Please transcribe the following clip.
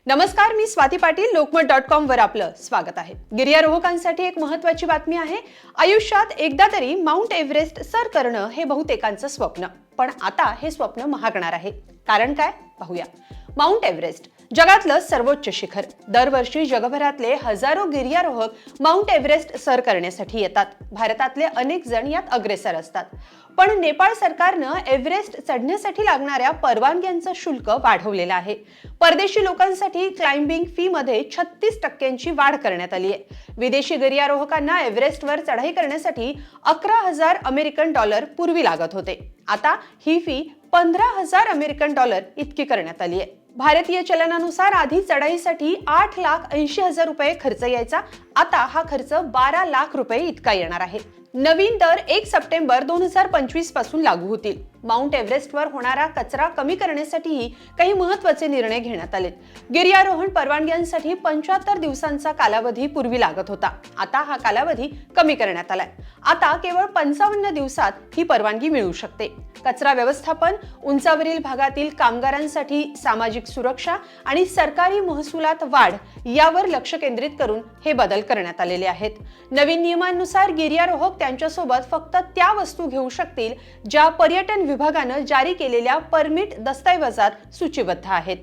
नमस्कार, मी स्वाती पाटील. lokmat.com वर आपलं स्वागत आहे. गिर्यारोहकांसाठी एक महत्त्वाची बातमी आहे. आयुष्यात एकदा तरी माउंट एव्हरेस्ट सर करणं हे बहुतेकांचं स्वप्न. पण आता हे स्वप्न महागणार आहे. कारण काय? पाहूया. माउंट एव्हरेस्ट जगातलं सर्वोच्च शिखर. दरवर्षी जगभरातले हजारो गिर्यारोहक माउंट एव्हरेस्ट सर करण्यासाठी येतात. भारतातले अनेक जण यात अग्रेसर असतात. पण नेपाळ सरकारनं एव्हरेस्ट चढण्यासाठी लागणाऱ्या परवानग्यांचं शुल्क वाढवलेलं आहे. परदेशी लोकांसाठी क्लाइम्बिंग फी मध्ये 36% वाढ करण्यात आली आहे. विदेशी गिर्यारोहकांना एव्हरेस्टवर चढाई करण्यासाठी 11,000 अमेरिकन डॉलर पूर्वी लागत होते. आता ही फी 15,000 अमेरिकन डॉलर इतकी करण्यात आली आहे. भारतीय चलनानुसार आधी चढाईसाठी 8,80,000 रुपये खर्च यायचा. आता हा खर्च 12 लाख रुपये इतका येणार आहे. नवीन दर 1 सप्टेंबर 2025 पासून लागू होतील. माउंट एव्हरेस्टवर होणारा कचरा कमी करण्यासाठीही काही महत्त्वाचे निर्णय घेण्यात आलेत. गिर्यारोहण परवानग्यांसाठी 75 दिवसांचा कालावधी पूर्वी लागत होता. आता हा कालावधी कमी करण्यात आलाय. आता केवळ 55 दिवसात ही परवानगी मिळू शकते. कचरा व्यवस्थापन, उंचावरील भागातील कामगारांसाठी सामाजिक सुरक्षा आणि सरकारी महसुलात वाढ यावर लक्ष केंद्रित करून हे बदल करण्यात आलेले आहेत. नवीन नियमांनुसार गिर्यारोहक त्यांच्यासोबत फक्त त्या वस्तू घेऊ शकतील ज्या पर्यटन विभागानं जारी केलेल्या परमिट दस्तऐवजात सूचीबद्ध आहेत.